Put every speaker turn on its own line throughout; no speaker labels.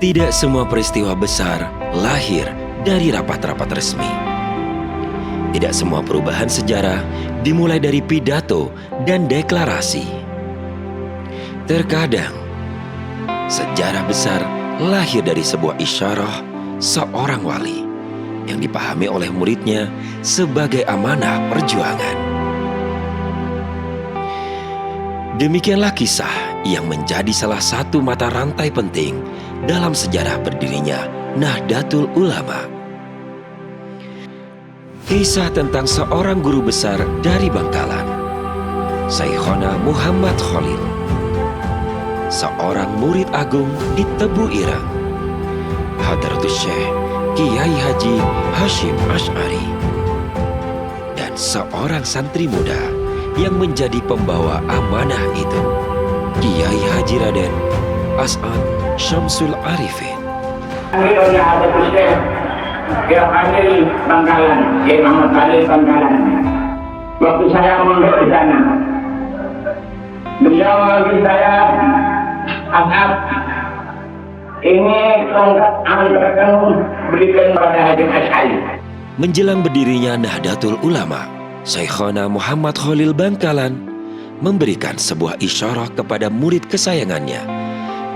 Tidak semua peristiwa besar lahir dari rapat-rapat resmi. Tidak semua perubahan sejarah dimulai dari pidato dan deklarasi. Terkadang, sejarah besar lahir dari sebuah isyarah seorang wali yang dipahami oleh muridnya sebagai amanah perjuangan. Demikianlah kisah yang menjadi salah satu mata rantai penting dalam sejarah berdirinya Nahdlatul Ulama. Kisah tentang seorang guru besar dari Bangkalan, Syekhona Muhammad Khalil, seorang murid agung di Tebu Ireng, Hadratus Syekh Kiai Haji Hasyim Asy'ari, dan seorang santri muda yang menjadi pembawa amanah itu, Kiai Haji Raden As'ad Syamsul Arifin.
Kami oleh Hadratus Syekh Kiai Haji Bangkalan, Kiai Muhammad Khalil Bangkalan. Waktu saya mondok di sana, beliau lagi saya As'ad, ini tongkat akan berikan pada Haji Asy'ari.
Menjelang berdirinya Nahdlatul Ulama, Syekhona Muhammad Khalil Bangkalan memberikan sebuah isyarah kepada murid kesayangannya,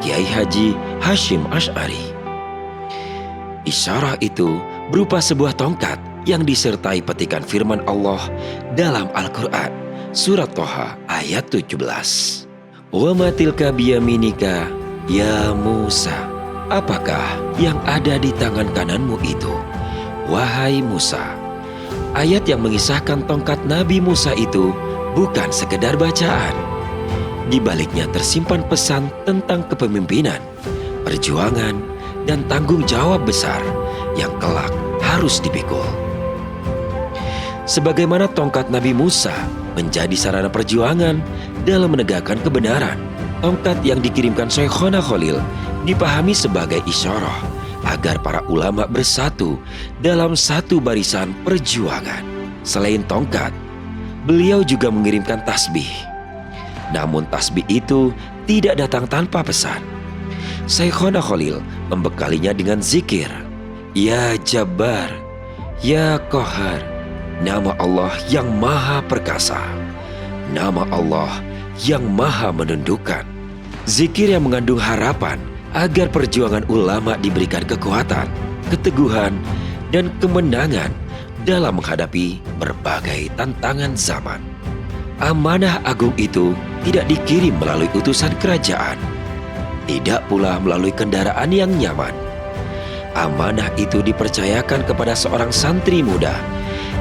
Kiai Haji Hasyim Asy'ari. Isyarah itu berupa sebuah tongkat yang disertai petikan firman Allah dalam Al-Quran, Surat Thaha ayat 17. Wa ma tilka biyaminika ya Musa. Apakah yang ada di tangan kananmu itu, wahai Musa? Ayat yang mengisahkan tongkat Nabi Musa itu bukan sekedar bacaan. Di baliknya tersimpan pesan tentang kepemimpinan, perjuangan, dan tanggung jawab besar yang kelak harus dipikul. Sebagaimana tongkat Nabi Musa menjadi sarana perjuangan dalam menegakkan kebenaran, tongkat yang dikirimkan Syekhona Khalil dipahami sebagai isyarah agar para ulama bersatu dalam satu barisan perjuangan. Selain tongkat, beliau juga mengirimkan tasbih. Namun tasbih itu tidak datang tanpa pesan. Syekhona Khalil membekalinya dengan zikir, Ya Jabbar, Ya Qahar, nama Allah yang maha perkasa, nama Allah yang maha menundukkan. Zikir yang mengandung harapan agar perjuangan ulama diberikan kekuatan, keteguhan, dan kemenangan dalam menghadapi berbagai tantangan zaman. Amanah agung itu tidak dikirim melalui utusan kerajaan, tidak pula melalui kendaraan yang nyaman. Amanah itu dipercayakan kepada seorang santri muda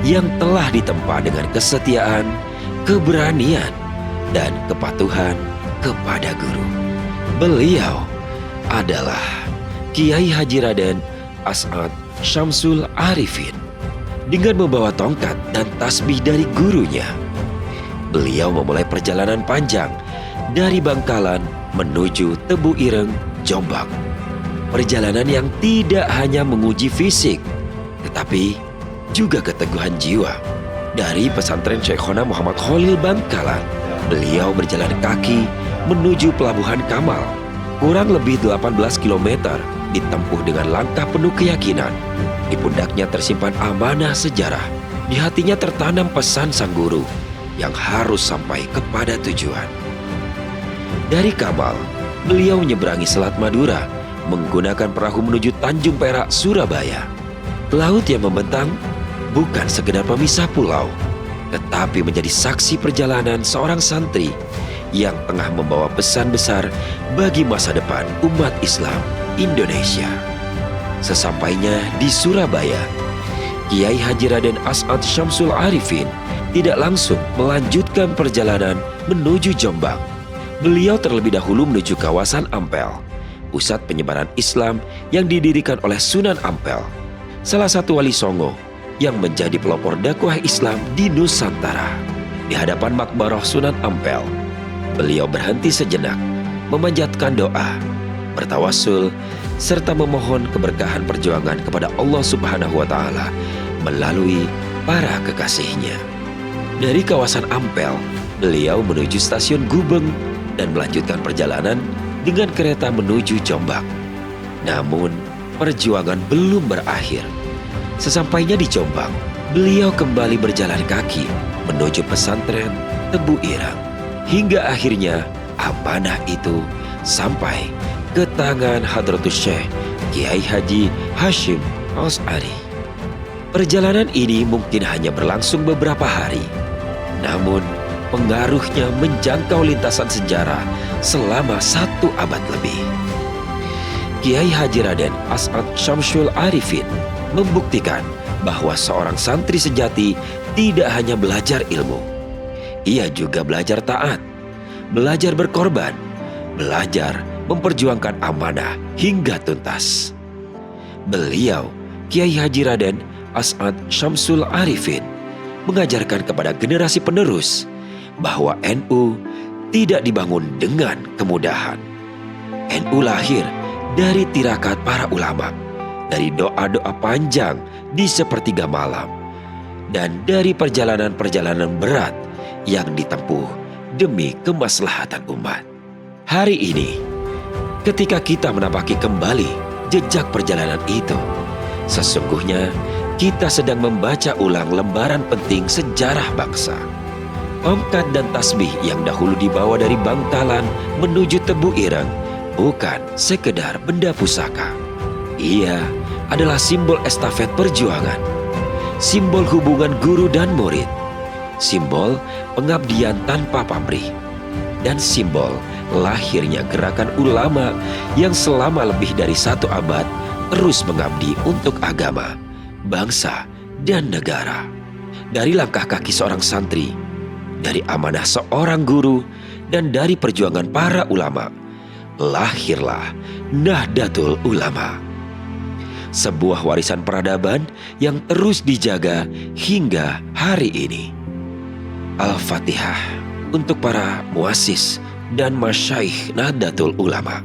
yang telah ditempa dengan kesetiaan, keberanian, dan kepatuhan kepada guru. Beliau adalah Kiai Haji Raden As'ad Syamsul Arifin. Dengan membawa tongkat dan tasbih dari gurunya, beliau memulai perjalanan panjang dari Bangkalan menuju Tebu Ireng, Jombang. Perjalanan yang tidak hanya menguji fisik, tetapi juga keteguhan jiwa. Dari pesantren Syekhona Muhammad Khalil Bangkalan, beliau berjalan kaki menuju Pelabuhan Kamal. Kurang lebih 18 km ditempuh dengan langkah penuh keyakinan. Di pundaknya tersimpan amanah sejarah. Di hatinya tertanam pesan sang guru yang harus sampai kepada tujuan. Dari Kamal, beliau menyeberangi Selat Madura menggunakan perahu menuju Tanjung Perak, Surabaya. Laut yang membentang bukan sekedar pemisah pulau, tetapi menjadi saksi perjalanan seorang santri yang tengah membawa pesan besar bagi masa depan umat Islam Indonesia. Sesampainya di Surabaya, Kiai Haji Raden As'ad Syamsul Arifin tidak langsung melanjutkan perjalanan menuju Jombang. Beliau terlebih dahulu menuju kawasan Ampel, pusat penyebaran Islam yang didirikan oleh Sunan Ampel, salah satu wali Songo yang menjadi pelopor dakwah Islam di Nusantara. Di hadapan makbarah Sunan Ampel, beliau berhenti sejenak, memanjatkan doa, bertawassul, serta memohon keberkahan perjuangan kepada Allah Subhanahu wa Ta'ala melalui para kekasihnya. Dari kawasan Ampel, beliau menuju stasiun Gubeng dan melanjutkan perjalanan dengan kereta menuju Jombang. Namun, perjuangan belum berakhir. Sesampainya di Jombang, beliau kembali berjalan kaki menuju pesantren Tebu Ireng. Hingga akhirnya amanah itu sampai ke tangan Hadratus Syekh Kiai Haji Hashim As'ari. Perjalanan ini mungkin hanya berlangsung beberapa hari, namun pengaruhnya menjangkau lintasan sejarah selama 1 abad lebih. Kiai Haji Raden As'ad Syamsul Arifin membuktikan bahwa seorang santri sejati tidak hanya belajar ilmu, ia juga belajar taat, belajar berkorban, belajar memperjuangkan amanah hingga tuntas. Beliau, Kiai Haji Raden As'ad Syamsul Arifin, mengajarkan kepada generasi penerus bahwa NU tidak dibangun dengan kemudahan. NU lahir dari tirakat para ulama, dari doa-doa panjang di sepertiga malam, dan dari perjalanan-perjalanan berat yang ditempuh demi kemaslahatan umat. Hari ini, ketika kita menapaki kembali jejak perjalanan itu, sesungguhnya kita sedang membaca ulang lembaran penting sejarah bangsa. Tongkat dan tasbih yang dahulu dibawa dari Bangkalan menuju Tebu Ireng bukan sekedar benda pusaka. Ia adalah simbol estafet perjuangan, simbol hubungan guru dan murid, simbol pengabdian tanpa pamrih, dan simbol lahirnya gerakan ulama yang selama lebih dari 1 abad terus mengabdi untuk agama, bangsa, dan negara. Dari langkah kaki seorang santri, dari amanah seorang guru, dan dari perjuangan para ulama, lahirlah Nahdlatul Ulama. Sebuah warisan peradaban yang terus dijaga hingga hari ini. Al-Fatihah untuk para muassis dan masyaikh Nahdlatul Ulama.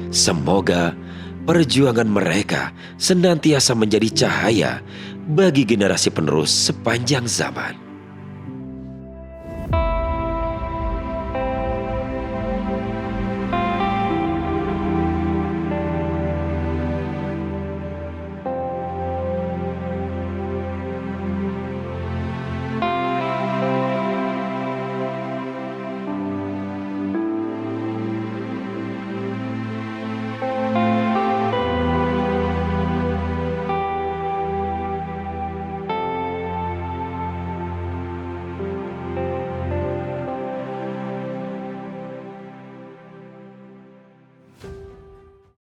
Semoga perjuangan mereka senantiasa menjadi cahaya bagi generasi penerus sepanjang zaman.